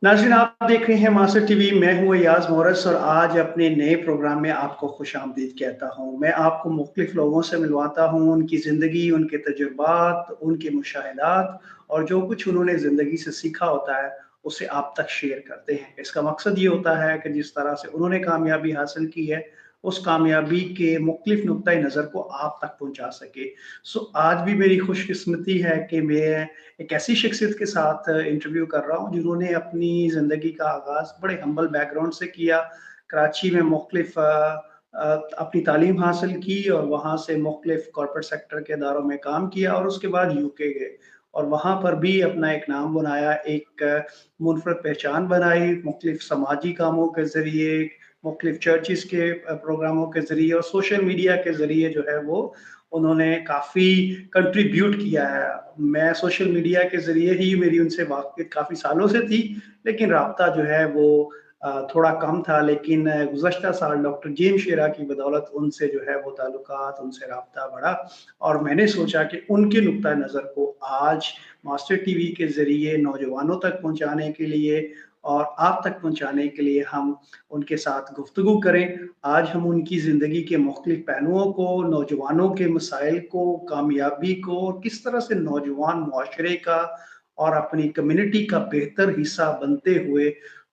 नाज़रीन आप देख रहे हैं मास्टर टीवी, मैं हूँ अय्याज़ मोरस और आज अपने नए प्रोग्राम में आपको खुशामदीद कहता हूँ। मैं आपको मुख्तलिफ़ लोगों से मिलवाता हूँ, उनकी ज़िंदगी, उनके तजुर्बात, उनके मुशाहिदात और जो कुछ उन्होंने ज़िंदगी से सीखा होता है, उसे आप तक शेयर करते हैं। इसका मकसद ये होता है कि जिस तरह से उन्होंने कामयाबी हासिल की है, उस कामयाबी के मुख्तलिफ़ नुक्ता नज़र को आप तक पहुँचा सके। सो आज भी मेरी खुशकिस्मती है कि मैं एक ऐसी शख्सियत के साथ इंटरव्यू कर रहा हूँ जिन्होंने अपनी ज़िंदगी का आगाज़ बड़े हम्बल बैकग्राउंड से किया। कराची में मुख्तलिफ़ अपनी तालीम हासिल की और वहाँ से मुख्तलिफ़ कॉर्पोरेट सेक्टर के इदारों में काम किया और उसके बाद यूके गए और वहाँ पर भी अपना एक नाम बनाया, एक मुनफ़रद पहचान बनाई, मुख्तलिफ़ समाजी कामों के ज़रिए, मुख्तलिफ़ चर्चेज़ के प्रोग्रामों के ज़रिए और सोशल मीडिया के ज़रिए जो है वो उन्होंने काफ़ी कंट्रीब्यूट किया है। मैं सोशल मीडिया के ज़रिए ही मेरी उनसे वाक़फ़ियत काफ़ी सालों से थी, लेकिन राब्ता जो है वो थोड़ा कम था, लेकिन गुज़श्ता साल डॉक्टर जेम्स शेरा की बदौलत उनसे जो है वो ताल्लुकात, उनसे राब्ता बढ़ा और मैंने सोचा कि उनके नुक्ता नज़र को आज मास्टर टीवी के ज़रिए नौजवानों तक पहुँचाने के लिए और आप तक पहुँचाने के लिए हम उनके साथ गुफ्तगू करें। आज हम उनकी ज़िंदगी के मुख्तलिफ़ पहलुओं को, नौजवानों के मसाइल को, कामयाबी को और किस तरह से नौजवान मुआशरे का और अपनी कम्युनिटी का बेहतर हिस्सा बनते हुए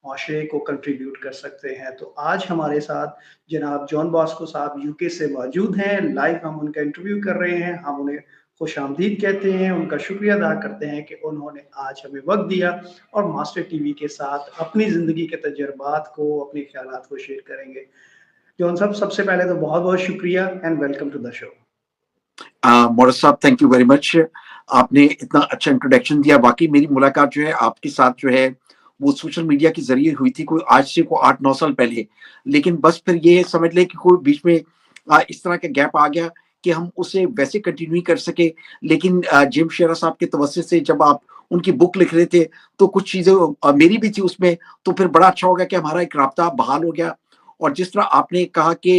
मुआशरे को कंट्रीब्यूट कर सकते हैं। तो आज हमारे साथ जनाब जॉन बॉस्को साहब यूके से मौजूद हैं। लाइव हम उनका इंटरव्यू कर रहे हैं। हम उन्हें खुशामदीद कहते हैं, उनका शुक्रिया अदा करते हैं कि उन्होंने आज हमें वक़्त दिया और मास्टर टीवी के साथ अपनी ज़िंदगी के तजुर्बात को, अपने ख़्यालात को शेयर करेंगे। जॉन साहब सबसे पहले तो बहुत-बहुत शुक्रिया and welcome to the show. मोरस साहब, थैंक यू वेरी मच। आपने इतना अच्छा इंट्रोडक्शन दिया। वाकई मेरी मुलाकात जो है आपके साथ जो है वो सोशल मीडिया के जरिए हुई थी, कोई आज से को 8-9 साल पहले। लेकिन बस फिर ये समझ लें कि कोई बीच में इस तरह का गैप आ गया कि हम उसे वैसे कंटिन्यू नहीं कर सके। लेकिन जेम्स शेरा साहब के तवज्जो से जब आप उनकी बुक लिख रहे थे तो कुछ चीजें मेरी भी थी उसमें, तो फिर बड़ा अच्छा हो गया कि हमारा एक राब्ता बहाल हो गया। और जिस तरह आपने कहा कि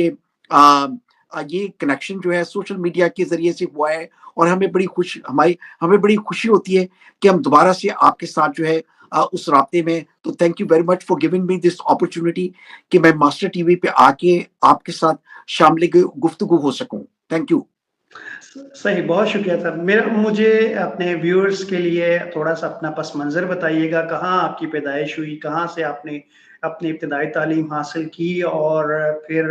ये कनेक्शन जो है सोशल मीडिया के ज़रिए से हुआ है और हमें बड़ी खुशी होती है कि हम दोबारा से आपके साथ जो है उस राब्ते में। तो thank you very much for giving me this opportunity कि मैं मास्टर टीवी पे आके आपके साथ शामिल गुफ्तगू हो सकूं। Thank you. सही, बहुत शुक्रिया सर। मेरा मुझे अपने व्यूअर्स के लिए थोड़ा-सा अपना पस मंज़र बताइएगा, कहाँ आपकी पैदाइश हुई? कहाँ से आपने अपनी इब्तदाई तालीम हासिल की और फिर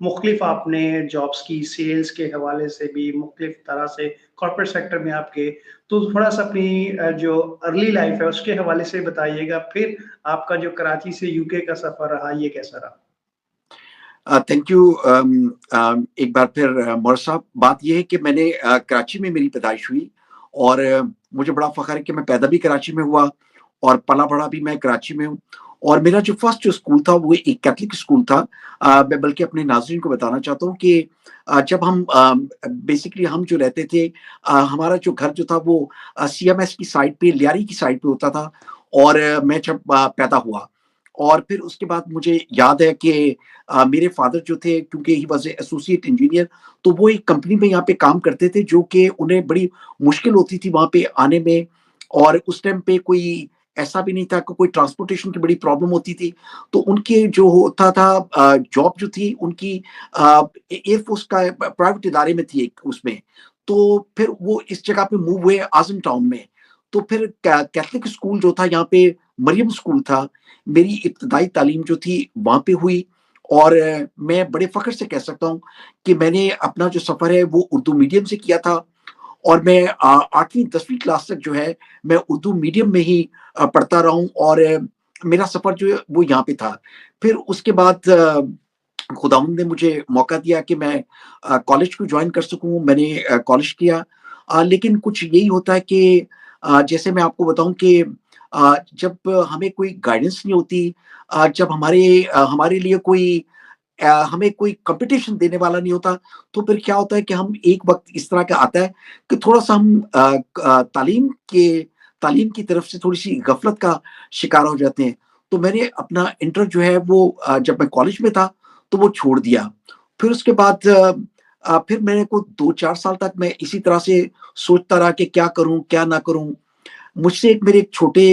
मुख़्तलिफ़ आपने जॉब्स की, सेल्स के हवाले से भी मुख़्तलिफ़ तरह से कॉर्पोरेट सेक्टर में आप गए। तो थोड़ा-सा अपनी जो अर्ली लाइफ़ है, उसके हवाले से बताइएगा। फिर आपका जो कराची से यूके का सफ़र रहा, ये कैसा रहा? Thank you. एक बार फिर मोर साहब, बात ये है कि मैंने कराची में मेरी पैदाइश हुई और मुझे बड़ा फ़ख्र है कि मैं पैदा भी कराची में हुआ और पला-बड़ा भी मैं कराची में हूँ। और मेरा जो फर्स्ट जो स्कूल था वो एक कैथलिक स्कूल था। मैं बल्कि अपने नाज़रीन को बताना चाहता हूँ कि जब हम बेसिकली हम जो रहते थे, हमारा जो घर जो था वो सीएमएस की साइड पे, लियारी की साइड पे होता था। और मैं जब पैदा हुआ और फिर उसके बाद मुझे याद है कि मेरे फादर जो थे, क्योंकि ही वाज़ एसोसिएट इंजीनियर, तो वो एक कंपनी में यहाँ पे काम करते थे जो कि उन्हें बड़ी मुश्किल होती थी वहाँ पे आने में। और उस टाइम पे कोई ऐसा भी नहीं था कि कोई ट्रांसपोर्टेशन की बड़ी प्रॉब्लम होती थी। तो उनके जो होता था जॉब जो थी उनकी एयरफोर्स का प्राइवेट इदारे में थी एक उसमें। तो फिर वो इस जगह पे मूव हुए आज़म टाउन में। तो फिर कैथलिक स्कूल जो था यहाँ पे, मरियम स्कूल था। मेरी इब्तदाई तालीम जो थी वहाँ पे हुई। और मैं बड़े फ़ख्र से कह सकता हूँ कि मैंने अपना जो सफ़र है वो उर्दू मीडियम से किया था। और मैं 8वीं 10वीं क्लास तक जो है मैं उर्दू मीडियम में ही पढ़ता रहा हूँ। और मेरा सफ़र जो है वो यहाँ पे था। फिर उसके बाद खुदावंद ने मुझे मौका दिया कि मैं कॉलेज को जॉइन कर सकूँ। मैंने कॉलेज किया। लेकिन कुछ यही होता है कि जैसे मैं आपको बताऊँ कि जब हमें कोई गाइडेंस नहीं होती, जब हमारे लिए हमें कोई कॉम्पिटिशन देने वाला नहीं होता, तो फिर क्या होता है कि हम एक वक़्त इस तरह का आता है कि थोड़ा-सा हम तालीम की तरफ से थोड़ी-सी गफ़लत का शिकार हो जाते हैं। तो मैंने अपना इंटर जो है वो जब मैं कॉलेज में था, तो वो छोड़ दिया। फिर उसके बाद फिर मेरे को 2-4 साल तक मैं इसी तरह से सोचता रहा कि क्या करूँ, क्या ना करूँ? मुझसे एक मेरे एक छोटे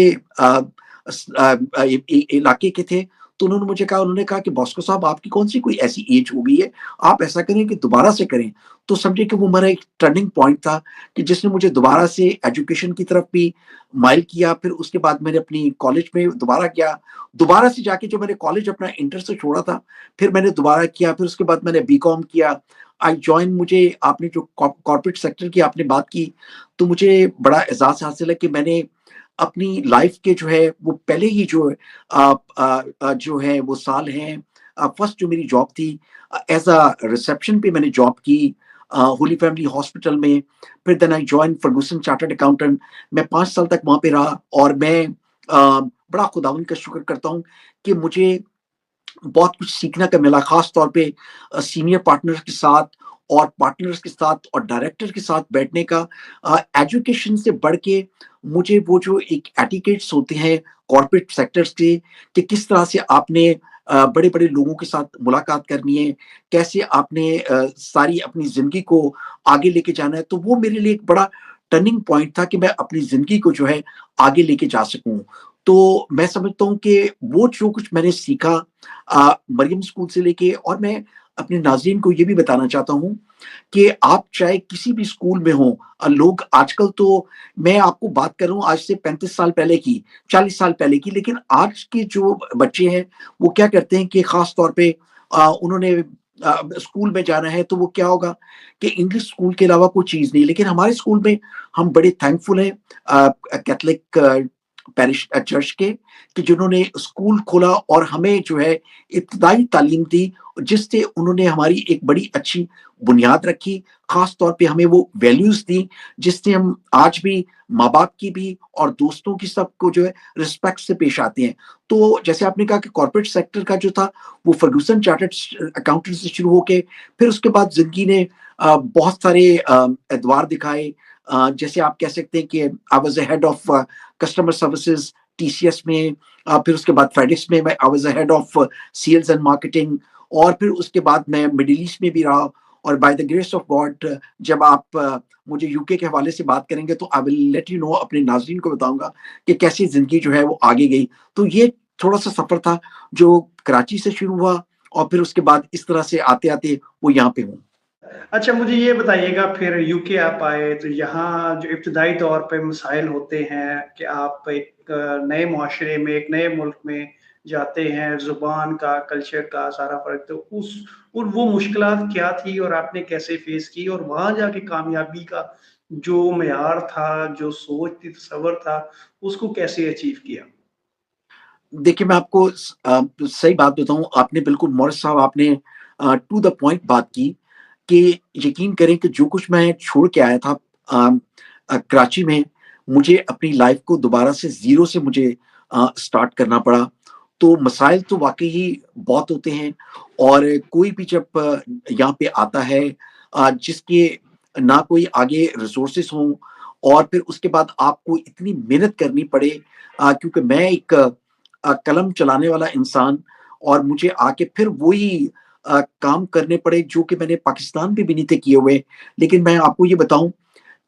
इलाके के थे, तो उन्होंने कहा कि बॉस्को साहब आपकी कौन-सी कोई ऐसी एज हो गई है, आप ऐसा करें कि दोबारा से करें। तो समझिए कि वो मेरा एक टर्निंग पॉइंट था कि जिसने मुझे दोबारा से एजुकेशन की तरफ भी माइल किया। फिर उसके बाद मैंने अपनी कॉलेज में दोबारा किया। दोबारा से जाके जो मैंने कॉलेज अपना इंटर से छोड़ा था, फिर मैंने दोबारा किया। फिर उसके बाद मैंने बीकॉम किया। आई जॉइन मुझे आपने जो कॉर्पोरेट सेक्टर की आपने बात की, तो मुझे बड़ा एहसास हासिल है कि मैंने अपनी लाइफ के जो है वो पहले ही जो है वो साल हैं, फर्स्ट जो मेरी जॉब थी एज अ रिसेप्शन पे मैंने जॉब की होली फैमिली हॉस्पिटल में। फिर then I join Ferguson chartered accountant. मैं 5 साल तक वहां पे रहा और मैं बड़ा खुदावन का शुक्र करता हूँ कि मुझे बहुत कुछ सीखने का मिला, खास तौर पे सीनियर पार्टनर्स के साथ और पार्टनर्स के साथ और डायरेक्टर के साथ बैठने का। एजुकेशन से बढ़ के मुझे वो जो एक एटिकेट्स होते हैं कॉर्पोरेट सेक्टर्स के, कि किस तरह से आपने बड़े-बड़े लोगों के साथ मुलाकात करनी है, कैसे आपने सारी अपनी ज़िंदगी को आगे लेके जाना है, तो वो मेरे लिए एक बड़ा टर्निंग पॉइंट था कि मैं अपनी ज़िंदगी को जो है आगे लेके जा सकूँ। तो मैं समझता हूँ कि वो जो कुछ मैंने सीखा मरियम स्कूल से लेके, और मैं अपने नाज़रीन को ये भी बताना चाहता हूँ कि आप चाहे किसी भी स्कूल में हों, लोग आजकल तो मैं आपको बात कर रहा हूँ आज से 35 साल पहले की, 40 साल पहले की, लेकिन आज के जो बच्चे हैं, वो क्या करते हैं कि ख़ास तौर पे उन्होंने स्कूल में जाना है, तो वो क्या होगा कि इंग्लिश स्कूल के अलावा कोई चीज़ नहीं। लेकिन हमारे स्कूल में हम बड़े थैंकफुल हैं कैथलिक पैरिश चर्च के, कि जिन्होंने स्कूल खोला और हमें जो है इब्तदाई तालीम दी, जिससे उन्होंने हमारी एक बड़ी अच्छी बुनियाद रखी। ख़ास तौर पे हमें वो वैल्यूज़ दी, जिससे हम आज भी माँ-बाप की भी और दोस्तों की सबको जो है रिस्पेक्ट से पेश आते हैं। तो जैसे आपने कहा कि कॉर्पोरेट सेक्टर का जो था, वो फर्गूसन चार्टर्ड अकाउंटेंट से शुरू होके फिर उसके बाद ज़िंदगी ने बहुत सारे एतवार दिखाए। जैसे आप कह सकते हैं कि I was the head of customer services TCS में। फिर उसके बाद फेडेक्स में मैं I was the head of sales and marketing. और फिर उसके बाद मैं मिडल ईस्ट में भी रहा। और by the grace of God जब आप मुझे यूके के हवाले से बात करेंगे, तो I will let you know, अपने नाज़रीन को बताऊँगा कि कैसे ज़िंदगी जो है वो आगे गई। तो ये थोड़ा-सा सफ़र था जो कराची से शुरू हुआ और फिर उसके बाद इस तरह से आते-आते वो यहाँ पे हूँ। अच्छा, मुझे ये बताइएगा, फिर यूके आप आए तो यहाँ जो इब्तदाई तौर पे मसाइल होते हैं कि आप एक नए मुआशरे में, एक नए मुल्क में जाते हैं, ज़ुबान का, कल्चर का सारा फ़र्क, तो उस उन वो मुश्किलात क्या थी और आपने कैसे फ़ेस की? और वहाँ जाके कामयाबी का जो मेयार था, जो सोच थी, तसव्वुर था, उसको कैसे अचीव किया? देखिए, मैं आपको सही बात बताऊँ, आपने बिल्कुल मोरिस साहब, आपने टू द पॉइंट बात की कि यकीन करें कि जो कुछ मैं छोड़ के आया था कराची में, मुझे अपनी लाइफ़ को दोबारा से ज़ीरो से मुझे स्टार्ट करना पड़ा। तो मसाइल तो वाक़ई ही बहुत होते हैं। और कोई भी जब यहाँ पे आता है जिसके ना कोई आगे रिसोर्सेज़ हों, और फिर उसके बाद आपको इतनी मेहनत करनी पड़े, क्योंकि मैं एक कलम चलाने वाला इंसान, और मुझे आके फिर वही काम करने पड़े जो कि मैंने पाकिस्तान में भी नहीं थे किए हुए। लेकिन मैं आपको ये बताऊँ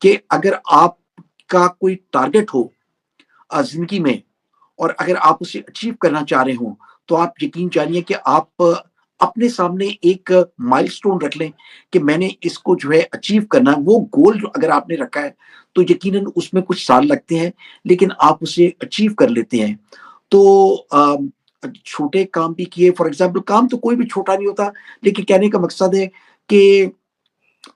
कि अगर आपका कोई टारगेट हो ज़िंदगी में, और अगर आप उसे अचीव करना चाह रहे हो, तो आप यकीन जानिए कि आप अपने सामने एक माइलस्टोन रख लें कि मैंने इसको जो है अचीव करना है। वो गोल जो अगर आपने रखा है, तो यकीनन उसमें कुछ साल लगते हैं, लेकिन आप उसे अचीव कर लेते हैं। तो छोटे काम भी किए, फॉर एग्ज़ाम्पल काम तो कोई भी छोटा नहीं होता, लेकिन कहने का मकसद है कि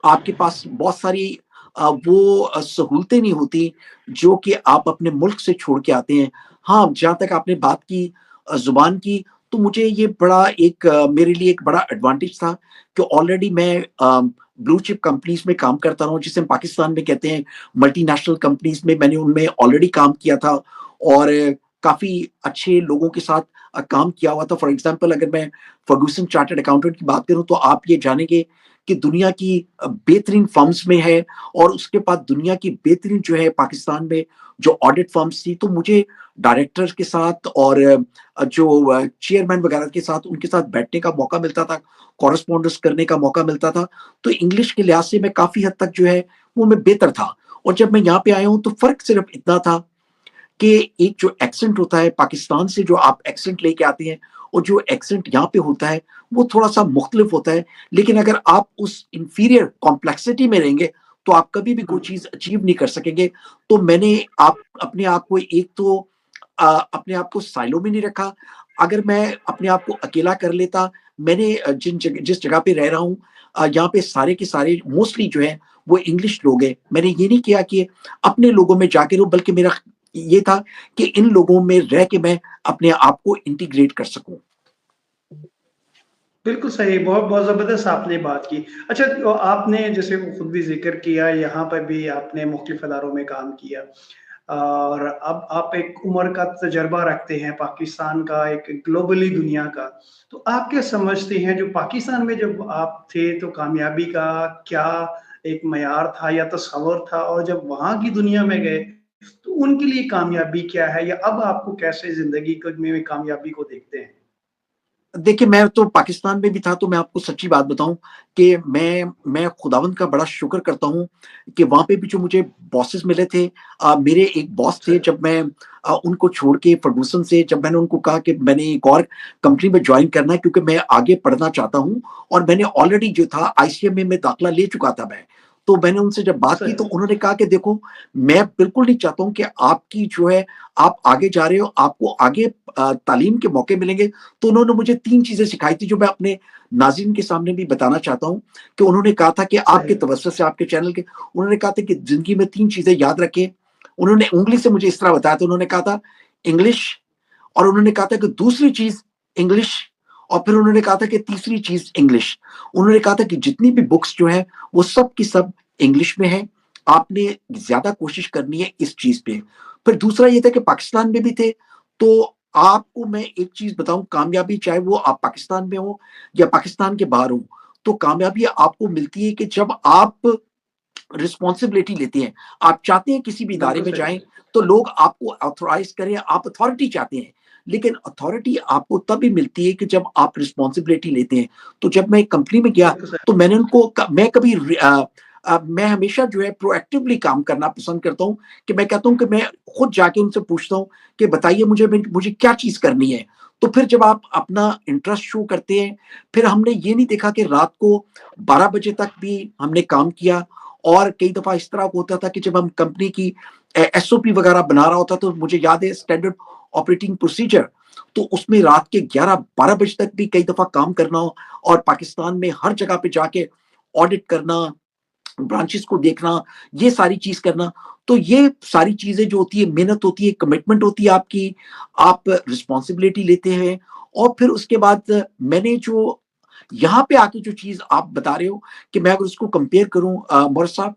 आपके पास बहुत सारी वो सहूलतें नहीं होती, जो कि आप अपने मुल्क से छोड़ के आते हैं। हाँ, जहाँ तक आपने बात की ज़ुबान की, तो मुझे ये बड़ा एक मेरे लिए एक बड़ा एडवांटेज था कि ऑलरेडी मैं ब्लू चिप कंपनीज़ में काम करता रहा हूँ, जिसे हम पाकिस्तान में कहते हैं मल्टीनेशनल कंपनीज़ में, मैंने उनमें ऑलरेडी काम किया था और काफ़ी अच्छे लोगों के साथ काम किया हुआ था। फॉर एग्ज़ाम्पल अगर मैं फर्गूसन चार्टर्ड अकाउंटेंट की बात करूँ, तो आप ये जानेंगे कि दुनिया की बेहतरीन फर्म्स में है, और उसके बाद दुनिया की बेहतरीन जो है पाकिस्तान में जो ऑडिट फर्म्स थी, तो मुझे डायरेक्टर के साथ और जो चेयरमैन वगैरह के साथ उनके साथ बैठने का मौका मिलता था, कॉरेस्पॉन्डेंस करने का मौका मिलता था। तो इंग्लिश के लिहाज से मैं काफ़ी हद तक जो है वो मैं बेहतर था। और जब मैं यहाँ पे आया हूँ, तो फ़र्क सिर्फ़ इतना था कि एक जो एक्सेंट होता है पाकिस्तान से जो आप एक्सेंट लेके आते हैं और जो एक्सेंट यहाँ पे होता है वो थोड़ा-सा मुख्तलिफ होता है। लेकिन अगर आप उस इंफीरियर कॉम्प्लेक्सिटी में रहेंगे, तो आप कभी भी कोई हुँ, चीज़ अचीव नहीं कर सकेंगे। तो मैंने आप अपने आप को एक तो अपने आप को साइलो में नहीं रखा। अगर मैं अपने आप को अकेला कर लेता, मैंने जिस जगह पे रह रहा हूँ यहाँ पे सारे के सारे मोस्टली जो है वो इंग्लिश लोग हैं। मैंने ये नहीं किया कि अपने लोगों में जाके रहूँ, बल्कि मेरा ये था कि इन लोगों में रह के मैं अपने आप को इंटीग्रेट कर सकूँ। बिल्कुल सही, बहुत-बहुत ज़बरदस्त आपने बात की। अच्छा आपने जैसे वो खुद भी ज़िक्र किया, यहाँ पर भी आपने मुख्तलिफ़ अदारों में काम किया और अब आप एक उम्र का तजुर्बा रखते हैं पाकिस्तान का, एक ग्लोबली दुनिया का। तो आप क्या समझते हैं जो पाकिस्तान में जब आप थे तो कामयाबी का क्या एक मयार था या तसव्वुर था और जब वहाँ की दुनिया में गए, तो उनके लिए कामयाबी क्या है या अब आपको कैसे ज़िंदगी क में कामयाबी को देखते हैं? देखिए, मैं तो पाकिस्तान में भी था, तो मैं आपको सच्ची बात बताऊँ कि मैं खुदावंद का बड़ा शुक्र करता हूँ कि वहाँ पे भी जो मुझे बॉसेस मिले थे मेरे एक बॉस थे अच्छा, जब मैं उनको छोड़ के फर्गूसन से जब मैंने उनको कहा कि मैंने एक और कंपनी में जॉइन करना है क्योंकि मैं आगे पढ़ना चाहता हूँ और मैंने ऑलरेडी जो था आईसीएमए में दाखिला ले चुका था मैं। तो मैंने उनसे जब बात की तो सही, उन्होंने कहा कि देखो, मैं बिल्कुल नहीं चाहता हूँ कि आपकी जो है आप आगे जा रहे हो, आपको आगे तालीम के मौके मिलेंगे। तो उन्होंने मुझे 3 चीज़ें सिखाई थी जो मैं अपने नाज़रीन के सामने भी बताना चाहता हूँ, कि उन्होंने कहा था कि आपके सही, तवज्जुह से आपके चैनल के उन्होंने कहा था कि ज़िंदगी में 3 चीज़ें याद रखें। उन्होंने उँगली से मुझे इस तरह बताया था, उन्होंने कहा था इंग्लिश और उन्होंने कहा था कि दूसरी चीज़ इंग्लिश और फिर उन्होंने कहा था कि तीसरी चीज़ इंग्लिश। उन्होंने कहा था कि जितनी भी बुक्स जो हैं, वो सब की सब इंग्लिश में हैं। आपने ज़्यादा कोशिश करनी है इस चीज़ पे। फिर दूसरा ये था कि पाकिस्तान में भी थे, तो आपको मैं एक चीज़ बताऊँ कामयाबी चाहे वो आप पाकिस्तान में हो या पाकिस्तान के बाहर हो, तो कामयाबी आपको मिलती है कि जब आप रिस्पॉन्सिबिलिटी लेते हैं। आप चाहते हैं किसी भी इदारे बिल्कुल में सही। जाएँ, तो लोग आपको ऑथराइज़ करें, आप अथॉरिटी चाहते हैं। लेकिन अथॉरिटी आपको तभी मिलती है कि जब आप रिस्पॉन्सिबिलिटी लेते हैं। तो जब मैं कंपनी में गया, बिल्कुल सही। तो मैंने उनको क मैं कभी मैं हमेशा जो है प्रोएक्टिवली काम करना पसंद करता हूँ, कि मैं कहता हूँ कि मैं खुद जाके उनसे पूछता हूँ कि बताइए मुझे क्या चीज़ करनी है? तो फिर जब आप अपना इंटरेस्ट शो करते हैं, फिर हमने ये नहीं देखा कि रात को 12 बजे तक भी हमने काम किया और कई दफ़ा इस तरह होता था कि जब हम कंपनी की एसओपी वगैरह बना रहा होता तो मुझे याद है स्टैंडर्ड ऑपरेटिंग प्रोसीजर, तो उसमें रात के 11-12 बजे तक भी कई दफ़ा काम करना और पाकिस्तान में हर जगह पे जाके ऑडिट करना, ब्रांचेस को देखना, ये सारी चीज़ करना। तो ये सारी चीज़ें जो होती है, मेहनत होती है, कमिटमेंट होती है आपकी, आप रिस्पॉन्सिबिलिटी लेते हैं और फिर उसके बाद मैंने जो यहाँ पे आके जो चीज़ आप बता रहे हो कि मैं अगर उसको कंपेयर करूँ मौर्य साहब,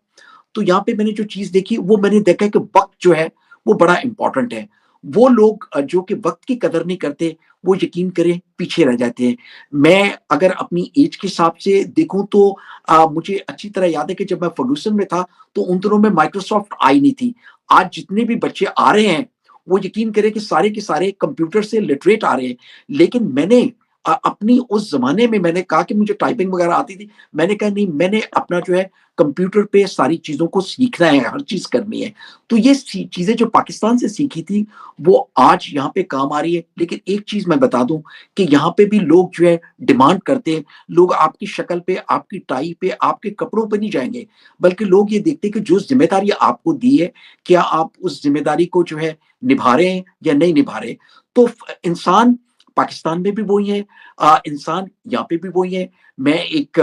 तो यहाँ पे मैंने जो चीज़ देखी, वो मैंने देखा है कि वक़्त जो है, वो बड़ा इम्पोर्टेंट है। वो लोग जो कि वक़्त की कदर नहीं करते, वो यकीन करें पीछे रह जाते हैं। मैं अगर अपनी ऐज के हिसाब से देखूँ तो मुझे अच्छी तरह याद है कि जब मैं फर्गूसन में था, तो उन दिनों में माइक्रोसॉफ्ट आई नहीं थी। आज जितने भी बच्चे आ रहे हैं, वो यकीन करें कि सारे के सारे कंप्यूटर से लिटरेट आ रहे हैं। लेकिन मैंने अपनी उस ज़माने में मैंने कहा कि मुझे टाइपिंग वगैरह आती थी। मैंने कहा नहीं, मैंने अपना जो है कंप्यूटर पे सारी चीज़ों को सीखना है, हर चीज़ करनी है। तो ये सी चीज़ें जो पाकिस्तान से सीखी थी, वो आज यहाँ पे काम आ रही है। लेकिन एक चीज़ मैं बता दूँ कि यहाँ पे भी लोग जो है डिमांड करते हैं। लोग आपकी शक्ल पे, आपकी टाई पे, आपके कपड़ों पे नहीं जाएँगे, बल्कि लोग ये देखते हैं कि जो ज़िम्मेदारी आपको दी है, क्या आप उस ज़िम्मेदारी को जो है निभा रहे हैं या नहीं निभा रहे। तो फ इंसान पाकिस्तान में भी वही है इंसान यहाँ पे भी वही है। मैं एक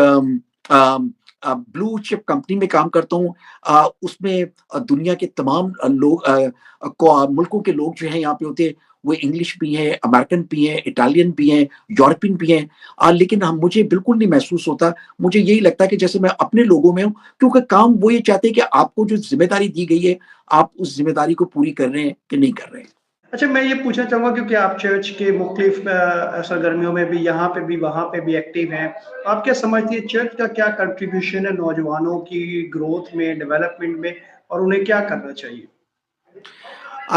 ब्लू चिप कंपनी में काम करता हूँ। उसमें दुनिया के तमाम लोग मुल्कों के लोग जो हैं यहाँ पे होते हैं, वो इंग्लिश भी हैं, अमेरिकन भी हैं, इटालियन भी हैं, यूरोपियन भी हैं। लेकिन हम मुझे बिल्कुल नहीं महसूस होता। मुझे यही लगता है कि जैसे मैं अपने लोगों में हूँ, क्योंकि काम वो ये चाहते हैं कि आपको जो ज़िम्मेदारी दी गई है, आप उस ज़िम्मेदारी को पूरी कर रहे हैं कि नहीं कर रहे हैं। अच्छा मैं ये पूछना चाहूँगा क्योंकि आप चर्च के मुख्तलिफ सरगर्मियों में भी यहाँ पे भी, वहाँ पे भी एक्टिव हैं। आप क्या समझती हैं चर्च का क्या कंट्रीब्यूशन है नौजवानों की ग्रोथ में, डेवलपमेंट में और उन्हें क्या करना चाहिए?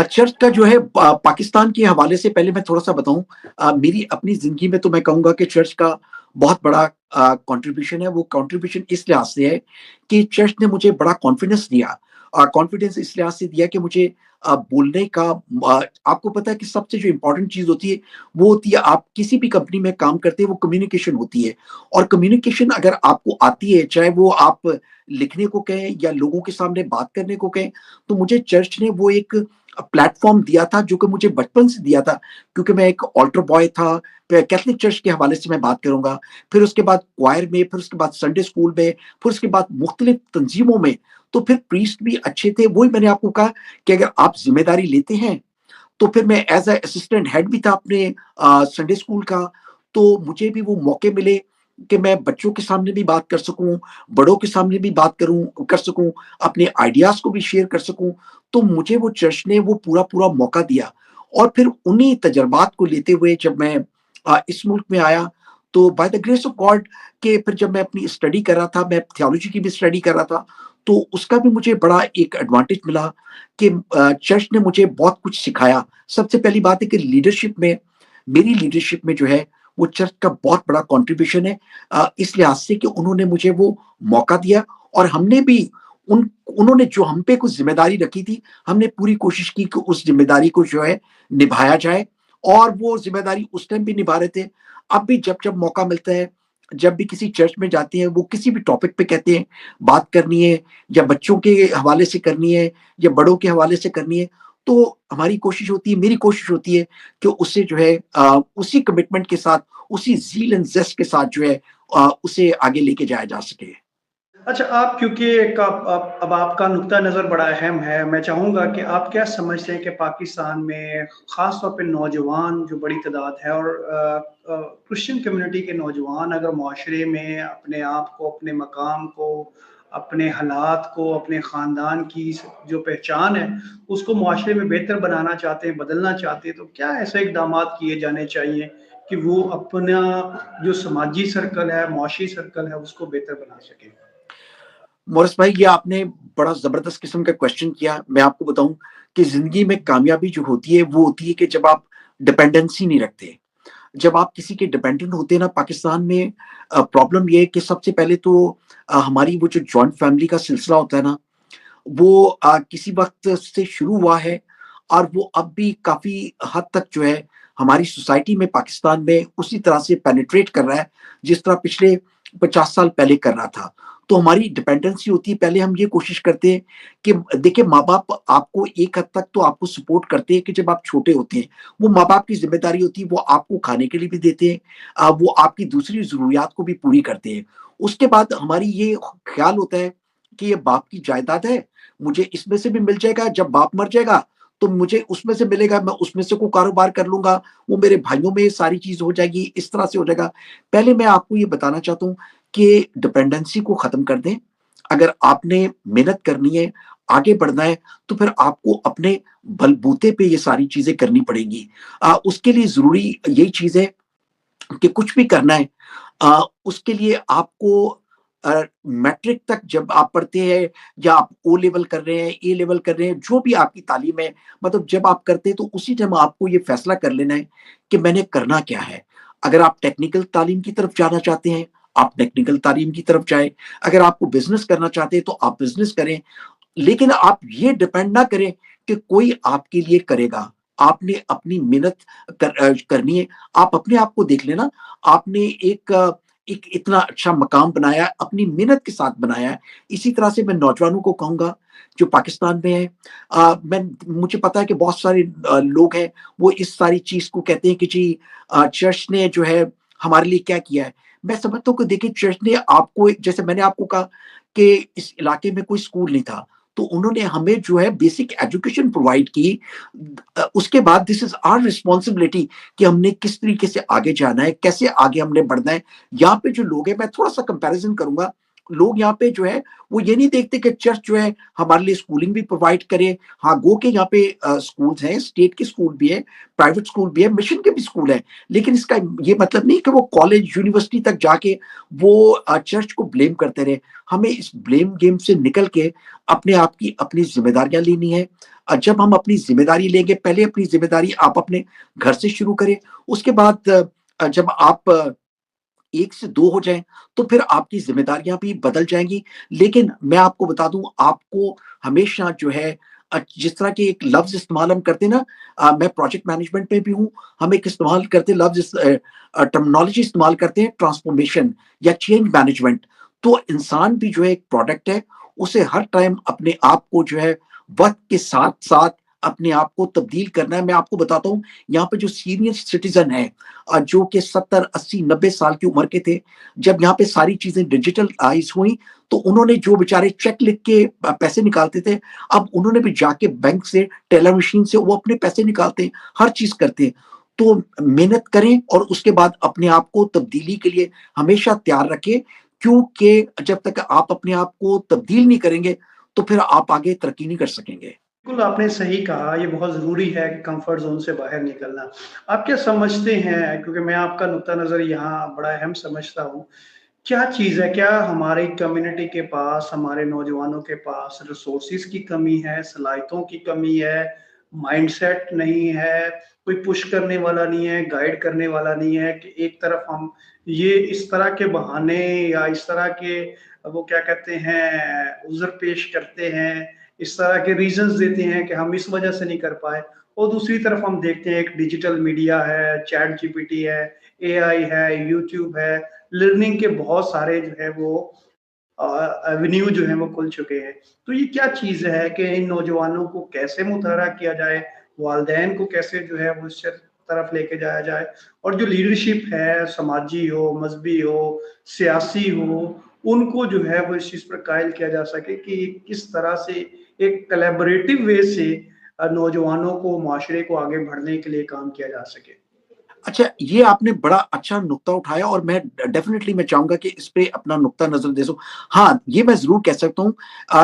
चर्च का जो है पाकिस्तान के हवाले से पहले मैं थोड़ा-सा बताऊँ मेरी अपनी ज़िंदगी में तो मैं कहूँगा कि चर्च का बहुत बड़ा कंट्रीब्यूशन है। वो कंट्रीब्यूशन इस लिहाज से है कि चर्च ने मुझे बड़ा कॉन्फिडेंस दिया। कॉन्फिडेंस इस लिहाज से दिया कि मुझे बोलने का आपको पता है कि सबसे जो इम्पोर्टेंट चीज़ होती है, वो होती है आप किसी भी कंपनी में काम करते हैं, वो कम्युनिकेशन होती है। और कम्युनिकेशन अगर आपको आती है, चाहे वो आप लिखने को कहें या लोगों के सामने बात करने को कहें, तो मुझे चर्च ने वो एक प्लेटफ़ॉर्म दिया था, जो कि मुझे बचपन से दिया था, क्योंकि मैं एक ऑल्टर बॉय था। कैथलिक चर्च के हवाले से मैं बात करूँगा, फिर उसके बाद क्वायर में, फिर उसके बाद संडे स्कूल में, फिर उसके बाद मुख्तलिफ तंज़ीमों में, तो फिर प्रीस्ट भी अच्छे थे। वही मैंने आपको कहा कि अगर आप ज़िम्मेदारी लेते हैं, तो फिर मैं एज़ अ असिस्टेंट हेड भी था अपने संडे स्कूल का, तो मुझे भी वो मौके मिले कि मैं बच्चों के सामने भी बात कर सकूँ, बड़ों के सामने भी बात कर सकूँ, अपने आइडियाज़ को भी शेयर कर सकूँ। तो मुझे वो चर्च ने वो पूरा-पूरा मौका दिया और फिर उन्हीं तजुर्बात को लेते हुए जब मैं इस मुल्क में आया, तो by the grace of God कि फिर जब मैं अपनी स्टडी कर रहा था, मैं थियोलॉजी की भी स्टडी कर रहा था, तो उसका भी मुझे बड़ा एक एडवांटेज मिला कि चर्च ने मुझे बहुत कुछ सिखाया। सबसे पहली बात है कि मेरी लीडरशिप में जो है, वो चर्च का बहुत बड़ा कंट्रीब्यूशन है। इस लिहाज से कि उन्होंने मुझे वो मौका दिया और हमने भी उन्होंने जो हम पे कुछ ज़िम्मेदारी रखी थी, हमने पूरी कोशिश की कि उस ज़िम्मेदारी को जो है निभाया जाए और वो ज़िम्मेदारी उस टाइम भी निभा रहे थे। अब भी जब-जब मौका मिलता है, जब भी किसी चर्च में जाते हैं, वो किसी भी टॉपिक पे कहते हैं, बात करनी है या बच्चों के हवाले से करनी है या बड़ों के हवाले से करनी है, तो हमारी कोशिश होती है, मेरी कोशिश होती है कि उससे जो है उसी कमिटमेंट के साथ, उसी ज़ील एंड ज़ेस्ट के साथ जो है उसे आगे लेके जाया जा सके। अच्छा, आप क्योंकि एक अब आपका नुक्ता नज़र बड़ा अहम है, मैं चाहूँगा कि आप क्या समझते हैं कि पाकिस्तान में ख़ास तौर पे नौजवान जो बड़ी तादाद है और क्रिश्चियन कम्युनिटी के नौजवान अगर मुआशरे में अपने आप को, अपने मकाम को, अपने हालात को, अपने ख़ानदान की जो पहचान है, उसको मुआशरे में बेहतर बनाना चाहते हैं, बदलना चाहते हैं, तो क्या ऐसे इक़दामात किए जाने चाहिए कि वो अपना जो समाजी सर्कल है, मुआशी सर्कल है, उसको बेहतर बना सकें? मोरिस भाई, ये आपने बड़ा ज़बरदस्त किस्म का क्वेश्चन किया। मैं आपको बताऊँ कि ज़िंदगी में कामयाबी जो होती है, वो होती है कि जब आप डिपेंडेंसी नहीं रखते। जब आप किसी के डिपेंडेंट होते हैं ना, पाकिस्तान में प्रॉब्लम ये है कि सबसे पहले तो हमारी वो जो जॉइंट फैमिली का सिलसिला होता है ना, वो किसी वक़्त से शुरू हुआ है और वो अब भी काफ़ी हद तक जो है हमारी सोसाइटी में, पाकिस्तान में उसी तरह से पेनिट्रेट कर रहा है, जिस तरह पिछले 50 साल पहले कर रहा था। तो हमारी डिपेंडेंसी होती है, पहले हम ये कोशिश करते हैं कि देखिए, माँ-बाप आपको एक हद तक तो आपको सपोर्ट करते हैं कि जब आप छोटे होते हैं, वो माँ-बाप की ज़िम्मेदारी होती है, वो आपको खाने के लिए भी देते हैं, वो आपकी दूसरी ज़रूरियात को भी पूरी करते हैं। उसके बाद हमारी ये ख़्याल होता है कि ये बाप की जायदाद है, मुझे इसमें से भी मिल जाएगा, जब बाप मर जाएगा, तो मुझे उसमें से मिलेगा, मैं उसमें से कोई कारोबार कर लूँगा, वो मेरे भाइयों में ये सारी चीज़ हो जाएगी, इस तरह से हो जाएगा। पहले मैं आपको ये बताना चाहता हूँ कि डिपेंडेंसी को ख़त्म कर दें। अगर आपने मेहनत करनी है, आगे बढ़ना है, तो फिर आपको अपने बलबूते पे ये सारी चीज़ें करनी पड़ेंगी। उसके लिए ज़रूरी यही चीज़ है कि कुछ भी करना है, उसके लिए आपको मैट्रिक तक जब आप पढ़ते हैं या आप ओ लेवल कर रहे हैं, ए लेवल कर रहे हैं, जो भी आपकी तालीम है, मतलब जब आप करते हैं तो उसी टाइम आपको ये फैसला कर लेना है कि मैंने करना क्या है। अगर आप टेक्निकल तालीम की तरफ जाना चाहते हैं, आप टेक्निकल तालीम की तरफ जाएँ। अगर आपको बिज़नेस करना चाहते हैं, तो आप बिज़नेस करें। लेकिन आप ये डिपेंड ना करें कि कोई आपके लिए करेगा। आपने अपनी मेहनत करनी है। आप अपने आप को देख लेना, आपने एक इतना अच्छा मकाम बनाया, अपनी मेहनत के साथ बनाया है। इसी तरह से मैं नौजवानों को कहूँगा, जो पाकिस्तान में हैं, मैं मुझे पता है कि बहुत सारे लोग हैं, वो इस सारी चीज़ को कहते हैं कि जी चर्च ने जो है हमारे लिए क्या किया है। मैं समझता हूँ कि देखिए, चर्च ने आपको जैसे मैंने आपको कहा कि इस इलाके में कोई स्कूल नहीं था, तो उन्होंने हमें जो है बेसिक एजुकेशन प्रोवाइड की। उसके बाद दिस इज़ आवर रिस्पांसिबिलिटी कि हमने किस तरीके से आगे जाना है, कैसे आगे हमने बढ़ना है। यहाँ पे जो लोग हैं, मैं थोड़ा-सा कंपैरिज़न करूँगा। लोग यहाँ पे जो है, वो ये नहीं देखते कि चर्च जो है हमारे लिए स्कूलिंग भी प्रोवाइड करे। हाँ, गो के यहाँ पे स्कूल्स हैं, स्टेट के स्कूल भी हैं, प्राइवेट स्कूल भी हैं, मिशन के भी स्कूल हैं। लेकिन इसका ये मतलब नहीं कि वो कॉलेज, यूनिवर्सिटी तक जाके वो चर्च को ब्लेम करते रहें। हमें इस ब्लेम गेम से निकल के अपने आप की अपनी ज़िम्मेदारियाँ लेनी है। जब हम अपनी ज़िम्मेदारी लेंगे, पहले अपनी ज़िम्मेदारी आप अपने घर से शुरू करें, उसके बाद जब आप 1 से 2 हो जाएँ, तो फिर आपकी ज़िम्मेदारियाँ भी बदल जाएँगी। लेकिन मैं आपको बता दूँ, आपको हमेशा जो है जिस तरह के एक लफ्ज़ इस्तेमाल हम करते हैं ना, मैं प्रोजेक्ट मैनेजमेंट में भी हूँ, हम एक इस्तेमाल करते हैं लफ्ज़, टर्मिनोलॉजी इस्तेमाल करते हैं ट्रांसफॉर्मेशन या चेंज मैनेजमेंट। तो इंसान भी जो है एक प्रोडक्ट है, उसे हर टाइम अपने आप को जो है वक़्त के साथ-साथ अपने आप को तब्दील करना है। मैं आपको बताता हूँ, यहाँ पे जो सीनियर सिटीज़न हैं, जो कि 70, 80, 90 साल की उम्र के थे, जब यहाँ पे सारी चीज़ें डिजिटलाइज़ हुई, तो उन्होंने जो बेचारे चेक लिख के पैसे निकालते थे, अब उन्होंने भी जाके बैंक से, टेलर मशीन से वो अपने पैसे निकालते हैं, हर चीज़ करते हैं। तो मेहनत करें और उसके बाद अपने आप को तब्दीली के लिए हमेशा तैयार रखें, क्योंकि जब तक आप अपने आप को तब्दील नहीं करेंगे, तो फिर आप आगे तरक्की नहीं कर सकेंगे। बिल्कुल, आपने सही कहा, ये बहुत ज़रूरी है कि कम्फ़र्ट ज़ोन से बाहर निकलना। आप क्या समझते हैं, क्योंकि मैं आपका नुक्ता नज़र यहाँ बड़ा अहम समझता हूँ, क्या चीज़ है, क्या हमारी कम्युनिटी के पास, हमारे नौजवानों के पास रिसोर्सेज़ की कमी है, सलाहियतों की कमी है, माइंडसेट नहीं है, कोई पुश करने वाला नहीं है, गाइड करने वाला नहीं है कि एक तरफ हम ये इस तरह के बहाने या इस तरह के वो क्या कहते हैं, उज़र पेश करते हैं, इस तरह के रीज़न्स देते हैं कि हम इस वजह से नहीं कर पाए और दूसरी तरफ हम देखते हैं एक डिजिटल मीडिया है, चैट जीपीटी है, एआई है, यूट्यूब है, लर्निंग के बहुत सारे जो है वो एवेन्यू जो हैं वो खुल चुके हैं। तो ये क्या चीज़ है कि इन नौजवानों को कैसे मुतहर्रा किया जाए? वालिदैन को कैसे जो है वो इस तरफ लेके जाया जाए? और जो लीडरशिप है, समाजी हो, मज़हबी हो, सियासी हो, उनको जो है वो इस चीज़ पर कायल किया जा सके कि किस तरह से एक कोलैबोरेटिव वे से नौजवानों को, माशरे को आगे बढ़ने के लिए काम किया जा सके। अच्छा, ये आपने बड़ा अच्छा नुक्ता उठाया और मैं डेफ़िनिटली मैं चाहूँगा कि इस पे अपना नुक्ता नज़र दे दूँ। हाँ, ये मैं ज़रूर कह सकता हूँ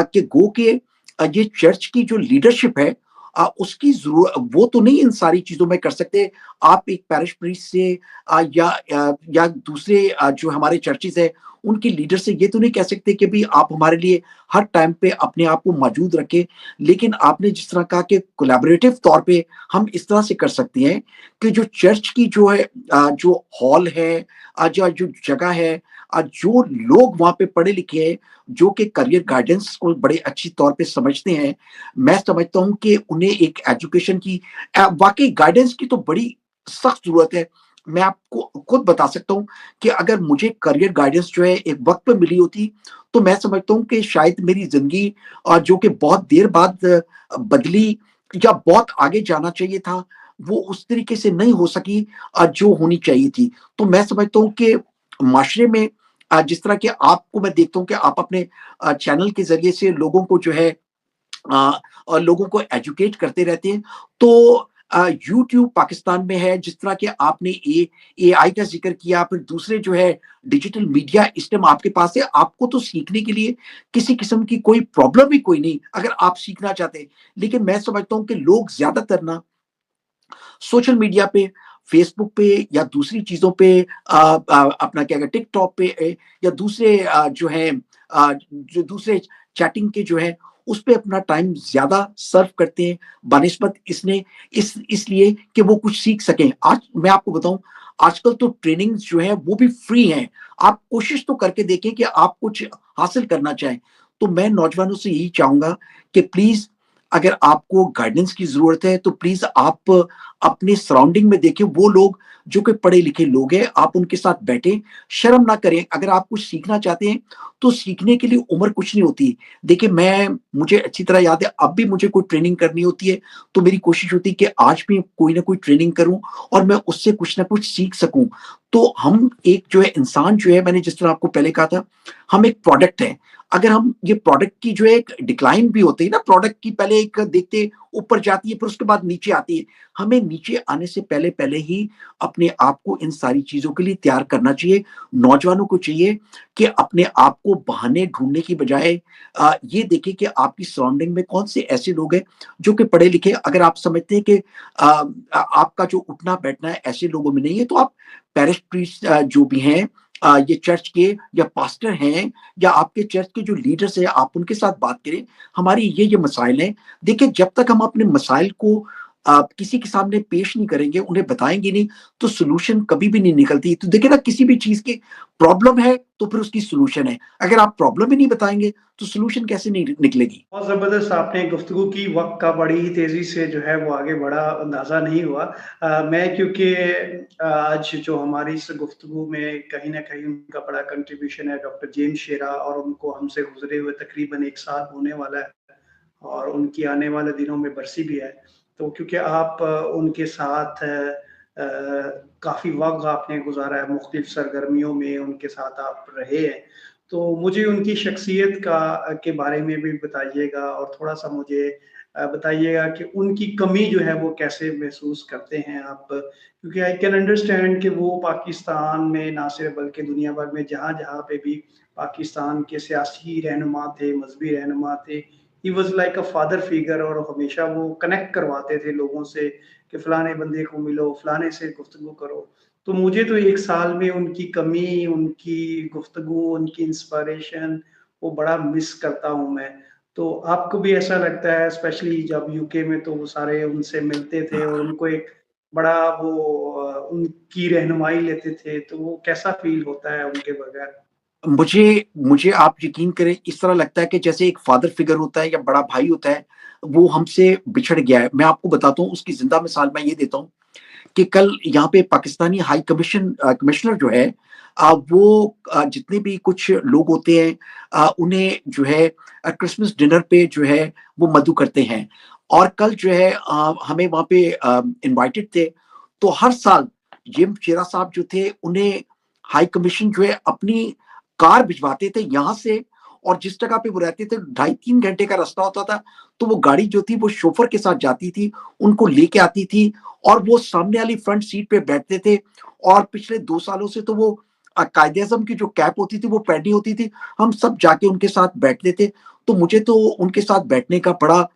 कि गो के ये चर्च की जो लीडरशिप है, उसकी वो तो नहीं इन सारी चीज़ों में कर सकते। आप एक पैरिश प्रीस्ट से या दूसरे जो हमारे चर्चेज़ हैं, उनके लीडर से ये तो नहीं कह सकते कि भई आप हमारे लिए हर टाइम पे अपने आप को मौजूद रखें। लेकिन आपने जिस तरह कहा कि कोलैबोरेटिव तौर पे हम इस तरह से कर सकते हैं कि जो चर्च की जो है जो हॉल है, जो जगह है, जो लोग वहाँ पे पढ़े लिखे हैं, जो कि करियर गाइडेंस को बड़े अच्छी तौर पे समझते हैं, मैं समझता हूँ कि उन्हें एक एजुकेशन की वाक़ई गाइडेंस की तो बड़ी सख्त ज़रूरत है। मैं आपको खुद बता सकता हूँ कि अगर मुझे करियर गाइडेंस जो है एक वक़्त पे मिली होती, तो मैं समझता हूँ कि शायद मेरी ज़िंदगी जो कि बहुत देर बाद बदली या बहुत आगे जाना चाहिए था, वो उस तरीके से नहीं हो सकी जो होनी चाहिए थी। तो मैं समझता हूँ कि माशरे में जिस तरह के आपको मैं देखता हूँ कि आप अपने चैनल के ज़रिए से लोगों को जो है और लोगों को एजुकेट करते रहते हैं। तो यूट्यूब पाकिस्तान में है, जिस तरह के आपने एआई का ज़िक्र किया, फिर दूसरे जो है डिजिटल मीडिया इस टाइम आपके पास है, आपको तो सीखने के लिए किसी किस्म की कोई प्रॉब्लम ही कोई नहीं, अगर आप सीखना चाहते हैं। लेकिन मैं समझता हूँ कि लोग ज़्यादातर ना सोशल मीडिया पे, फेसबुक पे या दूसरी चीज़ों पे अपना क्या कहते हैं टिकटॉक पे या दूसरे जो हैं जो दूसरे चैटिंग के जो है, उस पे अपना टाइम ज़्यादा सर्व करते हैं, बनिस्बत इसलिए कि वो कुछ सीख सकें। आज मैं आपको बताऊँ, आजकल तो ट्रेनिंग्स जो हैं वो भी फ्री हैं। आप कोशिश तो करके देखें कि आप कुछ हासिल करना चाहें। तो मैं नौजवानों से यही चाहूँगा कि प्लीज़ अगर आपको गाइडेंस की ज़रूरत है, तो प्लीज़ आप अपने सराउंडिंग में देखें वो लोग जो कि पढ़े-लिखे लोग हैं, आप उनके साथ बैठें, शर्म ना करें। अगर आप कुछ सीखना चाहते हैं, तो सीखने के लिए उम्र कुछ नहीं होती। देखिए मुझे अच्छी तरह याद है, अब भी मुझे कोई ट्रेनिंग करनी होती है, तो मेरी कोशिश होती है कि आज भी कोई ना कोई ट्रेनिंग करूँ और मैं उससे कुछ ना कुछ सीख सकूँ। तो हम एक जो है इंसान जो है, मैंने जिस तरह आपको पहले कहा था, हम एक प्रोडक्ट हैं। अगर हम ये प्रोडक्ट की जो है एक डिक्लाइन भी होती है ना, प्रोडक्ट की पहले एक देखते ऊपर जाती है, फिर उसके बाद नीचे आती है। हमें नीचे आने से पहले ही अपने आप को इन सारी चीज़ों के लिए तैयार करना चाहिए। नौजवानों को चाहिए कि अपने आप को बहाने ढूँढने की बजाय ये देखें कि आपकी सराउंडिंग में कौन से ऐसे लोग हैं जो कि पढ़े-लिखे हैं। अगर आप समझते हैं कि आपका जो उठना-बैठना है ऐसे लोगों में नहीं है, तो आप पैरिश प्रीस्ट जो भी हैं ये चर्च के या पास्टर हैं या आपके चर्च के जो लीडर्स हैं, आप उनके साथ बात करें। हमारी ये मसाइल हैं। देखिए, जब तक हम अपने मसाइल को आप किसी के सामने पेश नहीं करेंगे, उन्हें बताएँगे नहीं, तो सॉल्यूशन कभी भी नहीं निकलती। तो देखिए ना, किसी भी चीज़ की प्रॉब्लम है, तो फिर उसकी सॉल्यूशन है। अगर आप प्रॉब्लम ही नहीं बताएँगे, तो सॉल्यूशन कैसे निकलेगी? बहुत ज़बरदस्त आपने गुफ्तगू की, वक़्त का बड़ी ही तेज़ी से जो है वो आगे बढ़ा, अंदाज़ा नहीं हुआ। मैं क्योंकि आज जो हमारी इस गुफ्तगू में कहीं न कहीं उनका बड़ा कंट्रीब्यूशन है, डॉक्टर जेम्स शेरा, और उनको हमसे गुज़रे हुए तकरीबन 1 साल होने वाला है और उनकी आने वाले दिनों में बरसी भी है। तो क्योंकि आप उनके साथ काफ़ी वक़्त आपने गुज़ारा है, मुख़्तलिफ़ सरगर्मियों में उनके साथ आप रहे हैं। तो मुझे उनकी शख्सियत के बारे में भी बताइएगा और थोड़ा-सा मुझे बताइएगा कि उनकी कमी जो है वो कैसे महसूस करते हैं आप? क्योंकि आई कैन अंडरस्टैंड कि वो पाकिस्तान में ना सिर्फ बल्कि दुनिया भर में जहाँ-जहाँ पे भी पाकिस्तान के सियासी रहनुमा थे, मज़हबी रहनुमा थे, he was like a father figure, और हमेशा वो कनेक्ट करवाते थे लोगों से कि फलाने बंदे को मिलो, फलाने से गुफ्तगू करो। तो मुझे तो 1 साल में उनकी कमी, उनकी गुफ्तगू, उनकी इंस्पिरेशन वो बड़ा मिस करता हूँ मैं। तो आपको भी ऐसा लगता है, स्पेशली जब यूके में तो वो सारे उनसे मिलते थे और उनको एक बड़ा वो उनकी रहनुमाई लेते थे, तो वो कैसा फ़ील होता है उनके बगैर? मुझे मुझे आप यकीन करें, इस तरह लगता है कि जैसे एक फादर फिगर होता है या बड़ा भाई होता है, वो हमसे बिछड़ गया है। मैं आपको बताता हूँ, उसकी ज़िंदा मिसाल मैं ये देता हूँ कि कल यहाँ पे पाकिस्तानी कमिश्नर जो है, वो जितने भी कुछ लोग होते हैं, उन्हें जो है क्रिसमस डिनर पे जो है वो मधु करते हैं। और कल जो है हमें वहाँ पे इनवाइटेड थे। तो हर साल जिम शेरा साहब जो थे, उन्हें हाई कमीशन जो है अपनी कार भिजवाते थे यहाँ से, और जिस जगह पे वो रहते थे 2.5-3 घंटे का रास्ता होता था, तो वो गाड़ी जो थी वो शोफर के साथ जाती थी, उनको लेके आती थी, और वो सामने वाली फ्रंट सीट पे बैठते थे। और पिछले 2 सालों से तो वो कायदे-आज़म की जो कैप होती थी वो पहनी होती थी, हम सब जाके उनके साथ बैठते थे। तो मुझे तो उनके साथ बैठने का बड़ा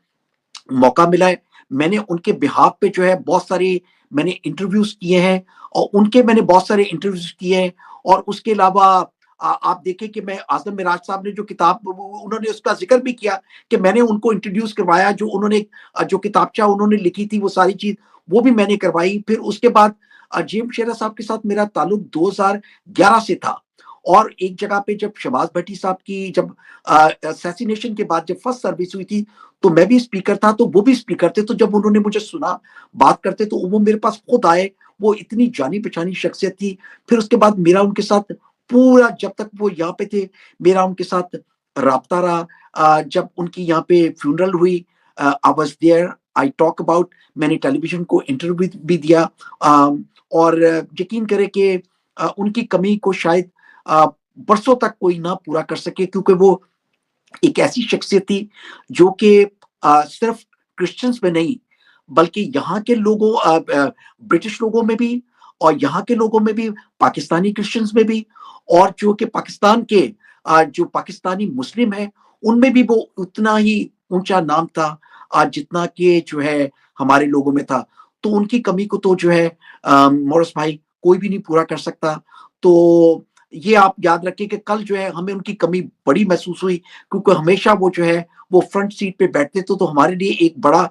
मौका मिला है। मैंने उनके बिहाफ़ पे जो है बहुत सारी मैंने इंटरव्यूज़ किए हैं, और उनके मैंने बहुत सारे इंटरव्यूज़ किए हैं। और उसके अलावा आप देखें कि मैं आज़म मिराज साहब ने जो किताब, वो उन्होंने उसका ज़िक्र भी किया कि मैंने उनको इंट्रोड्यूस करवाया, जो उन्होंने जो किताबचा उन्होंने लिखी थी, वो सारी चीज़ वो भी मैंने करवाई। फिर उसके बाद जेम्स शेरा साहब के साथ मेरा ताल्लुक 2011 से था। और एक जगह पे जब शहबाज भट्टी साहब की जब असैसिनेशन के बाद जब फर्स्ट सर्विस हुई थी, तो मैं भी स्पीकर था, तो वो भी स्पीकर थे। तो जब उन्होंने मुझे सुना बात करते, तो वो मेरे पास खुद आए। वो इतनी जानी-पहचानी शख्सियत थी। फिर उसके बाद मेरा उनके साथ पूरा, जब तक वो यहाँ पे थे, मेरा उनके साथ राब्ता रहा। जब उनकी यहाँ पे फ्यूनरल हुई, I was there, I talk about, मैंने टेलीविज़न को इंटरव्यू भी दिया। और यकीन करें कि उनकी कमी को शायद अ, बरसों तक कोई ना पूरा कर सके, क्योंकि वो एक ऐसी शख्सियत थी जो कि सिर्फ क्रिश्चियंस में नहीं, बल्कि यहाँ के लोगों, ब्रिटिश लोगों में भी, और यहाँ के लोगों में भी, पाकिस्तानी क्रिश्चियंस में भी, और जो कि पाकिस्तान के जो पाकिस्तानी मुस्लिम हैं, उनमें भी वो उतना ही ऊँचा नाम था जितना कि जो है हमारे लोगों में था। तो उनकी कमी को तो जो है मोरेस भाई कोई भी नहीं पूरा कर सकता। तो ये आप याद रखें कि कल जो है हमें उनकी कमी बड़ी महसूस हुई, क्योंकि हमेशा वो जो है वो फ्रंट सीट पे बैठते थे, तो हमारे लिए एक बड़ा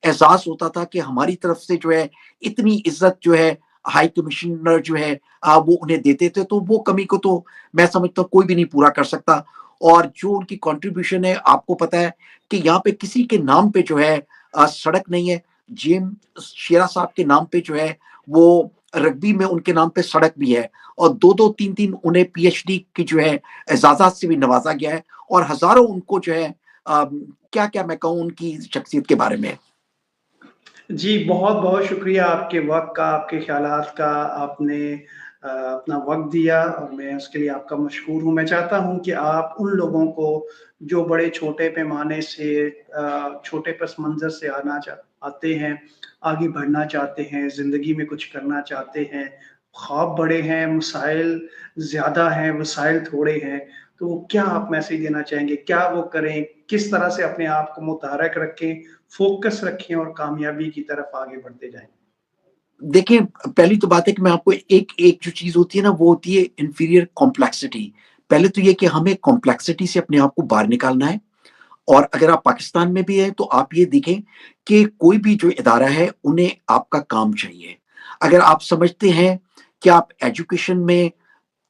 एहसास होता था कि हमारी तरफ से जो है इतनी इज्जत जो है हाई कमिश्नर जो है वो उन्हें देते थे। तो वो कमी को तो मैं समझता हूँ कोई भी नहीं पूरा कर सकता। और जो उनकी कंट्रीब्यूशन है, आपको पता है कि यहाँ पे किसी के नाम पे जो है सड़क नहीं है। जेम शेरा साहब के नाम पे जो है वो रग्बी में उनके नाम पे सड़क भी है, और 2-2 3-3 उन्हें पीएचडी की जो है एजाज़त से भी नवाज़ा गया है, और हज़ारों उनको जो है क्या-क्या मैं कहूँ उनकी शख्सियत के बारे में। जी, बहुत-बहुत शुक्रिया आपके वक़्त का, आपके ख़्यालात का। आपने अपना वक़्त दिया और मैं उसके लिए आपका मशकूर हूँ। मैं चाहता हूँ कि आप उन लोगों को जो बड़े छोटे पैमाने से छोटे पस मंज़र से आते हैं, आगे बढ़ना चाहते हैं, ज़िंदगी में कुछ करना चाहते हैं, ख़्वाब बड़े हैं, मसाइल ज़्यादा हैं, वसाइल थोड़े हैं, तो क्या आप मैसेज देना चाहेंगे? क्या वो करें? किस तरह से अपने आप को मुतहर्रिक रखें, फ़ोकस रखें और कामयाबी की तरफ आगे बढ़ते जाएँ? देखिए, पहली तो बात है कि मैं आपको एक एक जो चीज़ होती है ना, वो होती है इन्फीरियर कॉम्प्लेक्सिटी। पहले तो ये कि हमें कॉम्प्लेक्सिटी से अपने आप को बाहर निकालना है। और अगर आप पाकिस्तान में भी हैं, तो आप ये देखें कि कोई भी जो इदारा है, उन्हें आपका काम चाहिए। अगर आप समझते हैं कि आप एजुकेशन में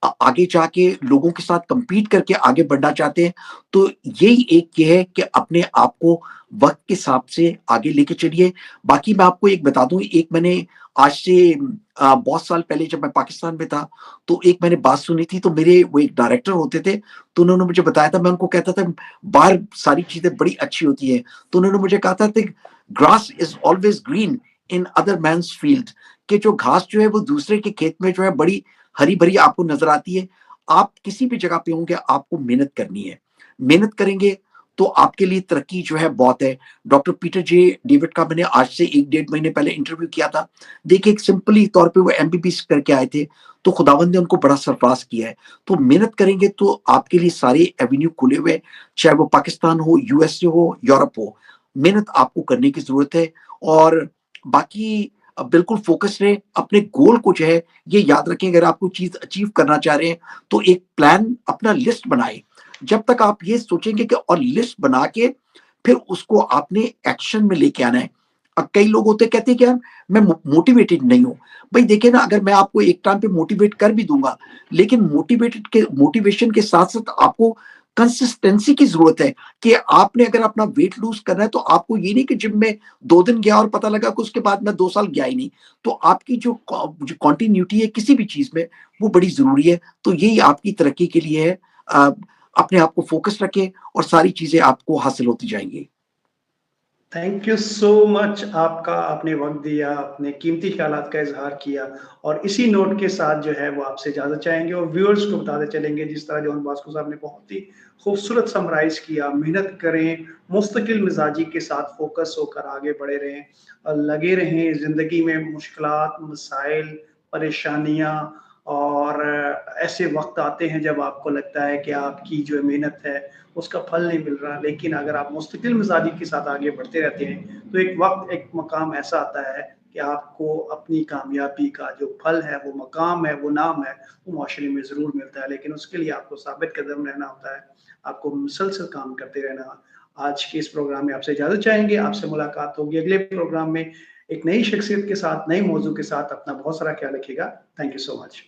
आगे जाके लोगों के साथ कम्पीट करके आगे बढ़ना चाहते हैं, तो यही एक ये है कि अपने आप को वक़्त के हिसाब से आगे लेके चलिए। बाकी मैं आपको एक बता दूँ, एक मैंने आज से बहुत साल पहले जब मैं पाकिस्तान में था, तो एक मैंने बात सुनी थी, तो मेरे वो एक डायरेक्टर होते थे, तो उन्होंने मुझे बताया था, मैं उनको कहता था, बाहर सारी चीज़ें बड़ी अच्छी होती हैं, तो उन्होंने मुझे कहा था कि grass is always green in other man's field, कि जो घास जो है वो दूसरे के खेत में जो है बड़ी हरी-भरी आपको नज़र आती है। आप किसी भी जगह पे होंगे, आपको मेहनत करनी है। मेहनत करेंगे तो आपके लिए तरक्की जो है बहुत है। डॉक्टर पीटर जे डेविड का मैंने आज से 1 डेढ़ महीने पहले इंटरव्यू किया था। देखिए, एक सिंपली तौर पे वो एमबीबीएस करके आए थे, तो खुदावंद ने उनको बड़ा सरफराज किया है। तो मेहनत करेंगे तो आपके लिए सारे एवेन्यू खुले हुए हैं, चाहे वो पाकिस्तान हो, यूएसए हो, यूरोप हो। मेहनत आपको करने की ज़रूरत है, और बाकी बिल्कुल फ़ोकस रहें, अपने गोल को जो है ये याद रखें, अगर आप कोई चीज़ अचीव करना चाह रहे हैं, तो एक प्लान, अपना लिस्ट बनाएँ। जब तक आप ये सोचेंगे कि, और लिस्ट बना के फिर उसको आपने एक्शन में लेके आना है। अब कई लोग होते हैं, कहते हैं कि यार मैं मोटिवेटेड नहीं हूँ। भाई देखिए ना, अगर मैं आपको एक टाइम पे मोटिवेट कर भी दूँगा, लेकिन मोटिवेशन के साथ-साथ आपको कंसिस्टेंसी की ज़रूरत है, कि आपने अगर अपना वेट लूज़ करना है, तो आपको ये नहीं कि जिम में 2 दिन गया और पता लगा कि उसके बाद मैं 2 साल गया ही नहीं। तो आपकी जो कंटिन्यूटी है किसी भी चीज़ में, वो बड़ी ज़रूरी है। तो यही आपकी तरक्की के लिए है। अ, अपने आप को फ़ोकस रखें और सारी चीज़ें आपको हासिल होती जाएँगी। थैंक यू सो मच, आपका आपने वक़्त दिया, अपने कीमती ख़्यालात का इज़हार किया, और इसी नोट के साथ जो है वो आपसे इजाज़त चाहेंगे और व्यूअर्स को बताते चलेंगे, जिस तरह जॉन बॉस्को साहब ने बहुत ही खूबसूरत समराइज़ किया। मेहनत करें, मुस्तकिल मिज़ाजी के साथ फ़ोकस होकर आगे बढ़े रहें, लगे रहें ज़िंदगी में। मुश्किलात, मसाइल, परेशानियाँ और ऐसे वक़्त आते हैं जब आपको लगता है कि आपकी जो मेहनत है उसका फल नहीं मिल रहा, लेकिन अगर आप मुस्तकिल मिज़ाजी के साथ आगे बढ़ते रहते हैं, तो एक वक़्त, एक मकाम ऐसा आता है कि आपको अपनी कामयाबी का जो फल है, वो मकाम है, वो नाम है, वो माशरे में ज़रूर मिलता है। लेकिन उसके लिए आपको साबित कदम रहना होता है, आपको मुसलसल काम करते रहना। आज के इस प्रोग्राम में आपसे इजाज़त चाहेंगे, आपसे मुलाकात होगी अगले प्रोग्राम में एक नई शख्सियत के साथ, नए मौज़ू के साथ। अपना बहुत सारा ख्याल रखिएगा। Thank you so much.